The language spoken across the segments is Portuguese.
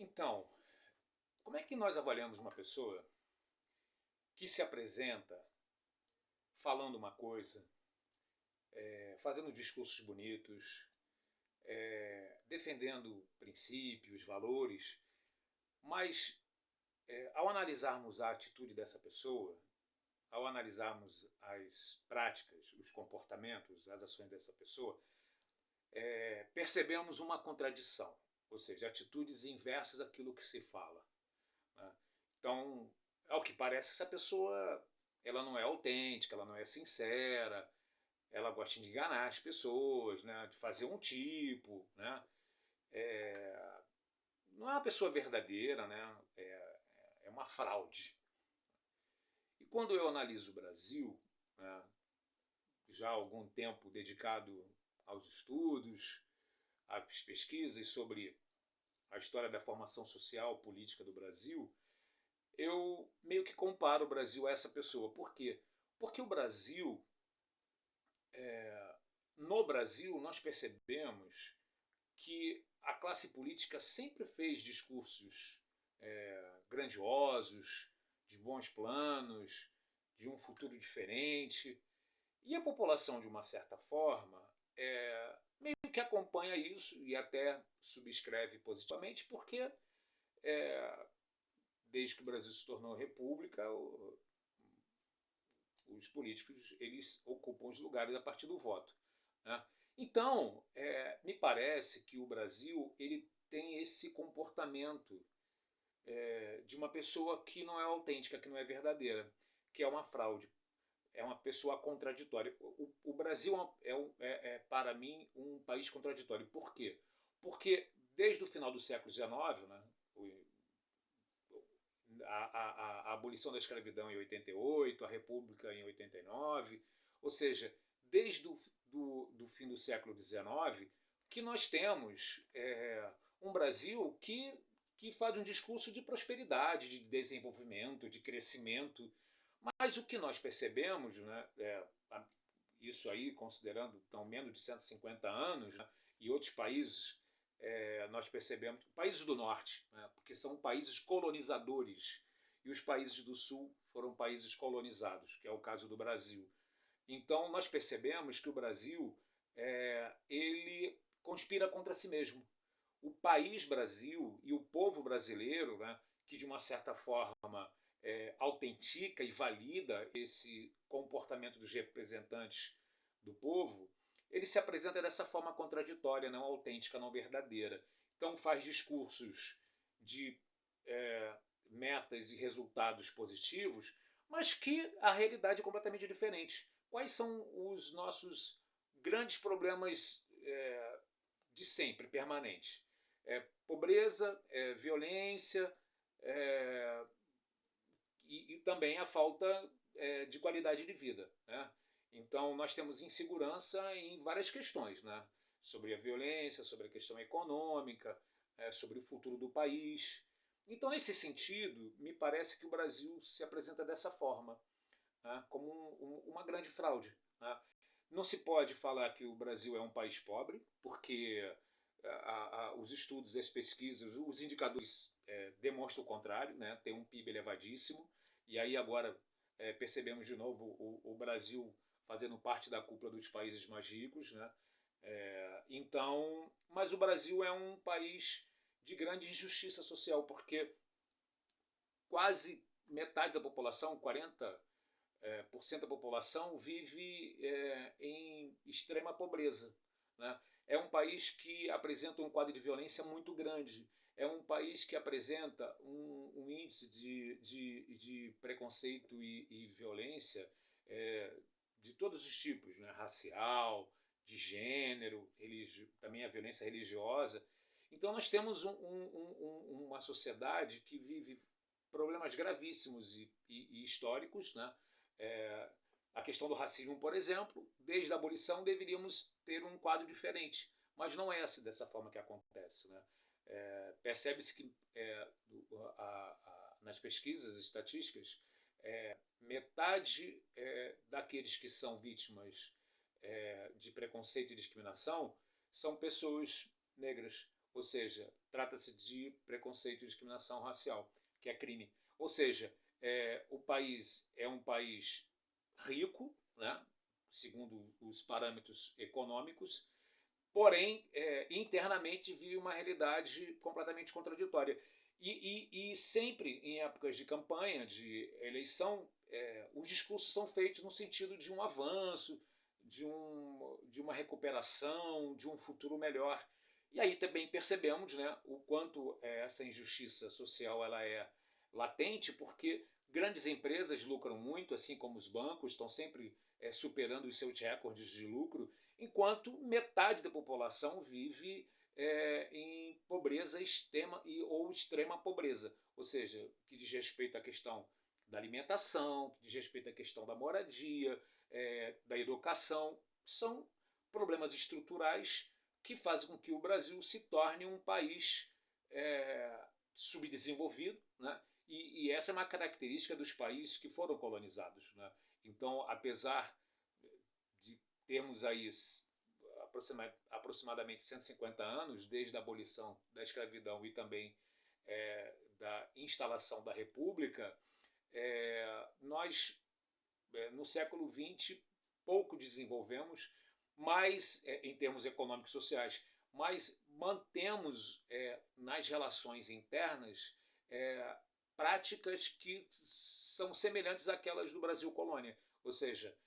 Então, como é que nós avaliamos uma pessoa que se apresenta falando uma coisa, fazendo discursos bonitos, defendendo princípios, valores, mas ao analisarmos a atitude dessa pessoa, ao analisarmos as práticas, os comportamentos, as ações dessa pessoa, percebemos uma contradição, ou seja, atitudes inversas àquilo que se fala, né? Então, ao que parece, essa pessoa ela não é autêntica, ela não é sincera, ela gosta de enganar as pessoas, né? De fazer um tipo, né? Não é uma pessoa verdadeira, né? É uma fraude. E quando eu analiso o Brasil, né, já há algum tempo dedicado aos estudos, às pesquisas sobre a história da formação social política do Brasil, eu meio que comparo o Brasil a essa pessoa. Por quê? Porque o Brasil, no Brasil, nós percebemos que a classe política sempre fez discursos grandiosos, de bons planos, de um futuro diferente. E a população, de uma certa forma, meio que acompanha isso e até subscreve positivamente, porque desde que o Brasil se tornou república, os políticos eles ocupam os lugares a partir do voto, né? Então, me parece que o Brasil ele tem esse comportamento de uma pessoa que não é autêntica, que não é verdadeira, que é uma fraude, é uma pessoa contraditória. O Brasil para mim, um país contraditório. Por quê? Porque desde o final do século XIX, né, a abolição da escravidão em 88, a República em 89, ou seja, desde do fim do século XIX, que nós temos um Brasil que faz um discurso de prosperidade, de desenvolvimento, de crescimento, mas o que nós percebemos, né, isso aí considerando tão menos de 150 anos, né, e outros países, nós percebemos, países do norte, né, porque são países colonizadores, e os países do sul foram países colonizados, que é o caso do Brasil. Então nós percebemos que o Brasil ele conspira contra si mesmo. O país Brasil e o povo brasileiro, né, que de uma certa forma autentica e valida esse comportamento dos representantes do povo, ele se apresenta dessa forma contraditória, não autêntica, não verdadeira. Então faz discursos de metas e resultados positivos, mas que a realidade é completamente diferente. Quais são os nossos grandes problemas de sempre, permanentes? Pobreza, violência, e também a falta de qualidade de vida, né? Então nós temos insegurança em várias questões, né? Sobre a violência, sobre a questão econômica, sobre o futuro do país. Então, nesse sentido, me parece que o Brasil se apresenta dessa forma, né? Como uma grande fraude, né? Não se pode falar que o Brasil é um país pobre, porque os estudos, as pesquisas, os indicadores demonstram o contrário, né? Tem um PIB elevadíssimo, e aí agora percebemos de novo o Brasil fazendo parte da cúpula dos países mais ricos, né? Então, mas o Brasil é um país de grande injustiça social, porque quase metade da população, 40% da população, vive em extrema pobreza, né? É um país que apresenta um quadro de violência muito grande. É um país que apresenta um índice de preconceito e violência de todos os tipos, né? Racial, de gênero, também a violência religiosa. Então nós temos uma sociedade que vive problemas gravíssimos e históricos, né? A questão do racismo, por exemplo, desde a abolição deveríamos ter um quadro diferente, mas não é dessa forma que acontece, né? Percebe-se que nas pesquisas estatísticas, metade daqueles que são vítimas de preconceito e discriminação são pessoas negras, ou seja, trata-se de preconceito e discriminação racial, que é crime. Ou seja, o país é um país rico, né, segundo os parâmetros econômicos, porém, internamente vive uma realidade completamente contraditória. E sempre em épocas de campanha, de eleição, os discursos são feitos no sentido de um avanço, de uma recuperação, de um futuro melhor. E aí também percebemos, né, o quanto essa injustiça social ela é latente, porque grandes empresas lucram muito, assim como os bancos estão sempre superando os seus recordes de lucro, enquanto metade da população vive em pobreza extrema ou extrema pobreza, ou seja, que diz respeito à questão da alimentação, que diz respeito à questão da moradia, da educação, são problemas estruturais que fazem com que o Brasil se torne um país subdesenvolvido, né? E essa é uma característica dos países que foram colonizados, né? Então, apesar de termos aí aproximadamente 150 anos, desde a abolição da escravidão e também da instalação da República, nós, no século XX, pouco desenvolvemos, mas em termos econômicos e sociais, mas mantemos nas relações internas práticas que são semelhantes àquelas do Brasil colônia, ou seja,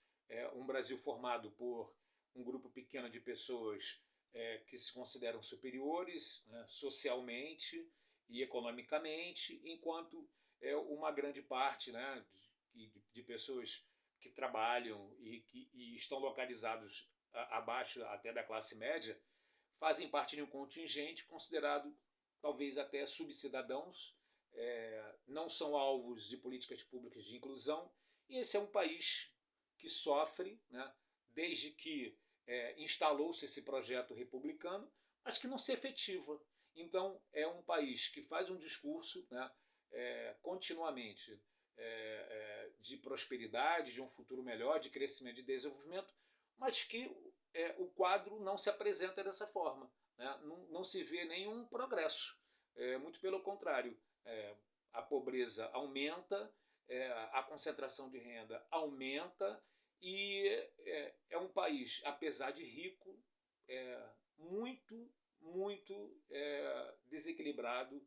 um Brasil formado por um grupo pequeno de pessoas que se consideram superiores, né, socialmente e economicamente, enquanto uma grande parte, né, de pessoas que trabalham e estão localizados abaixo até da classe média, fazem parte de um contingente considerado talvez até subcidadãos, não são alvos de políticas públicas de inclusão, e esse é um país que sofre, né, desde que instalou-se esse projeto republicano, mas que não se efetiva. Então, é um país que faz um discurso, né, continuamente de prosperidade, de um futuro melhor, de crescimento, de desenvolvimento, mas que o quadro não se apresenta dessa forma, né? Não se vê nenhum progresso, muito pelo contrário, a pobreza aumenta, a concentração de renda aumenta e é um país, apesar de rico, muito, muito desequilibrado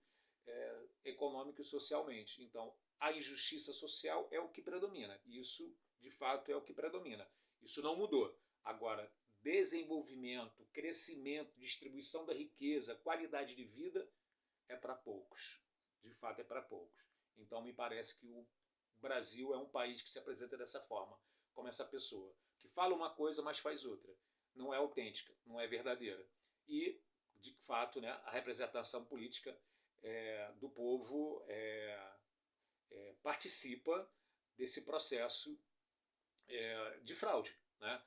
econômico e socialmente. Então, a injustiça social é o que predomina. Isso, de fato, é o que predomina. Isso não mudou. Agora, desenvolvimento, crescimento, distribuição da riqueza, qualidade de vida é para poucos. De fato, é para poucos. Então, me parece que o Brasil é um país que se apresenta dessa forma, como essa pessoa, que fala uma coisa, mas faz outra. Não é autêntica, não é verdadeira. E, de fato, né, a representação política do povo participa desse processo de fraude, né?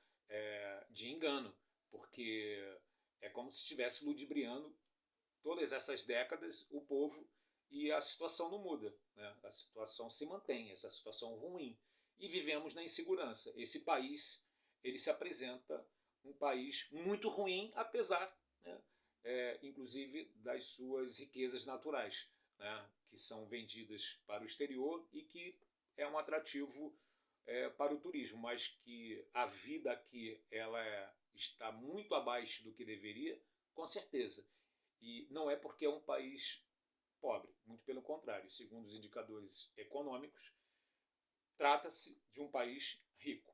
De engano, porque é como se estivesse ludibriando todas essas décadas o povo e a situação não muda, né? A situação se mantém, essa situação ruim, e vivemos na insegurança. Esse país ele se apresenta um país muito ruim, apesar, né, inclusive das suas riquezas naturais, né, que são vendidas para o exterior e que é um atrativo para o turismo, mas que a vida aqui ela está muito abaixo do que deveria, com certeza. E não é porque é um país pobre, muito pelo contrário, segundo os indicadores econômicos, trata-se de um país rico.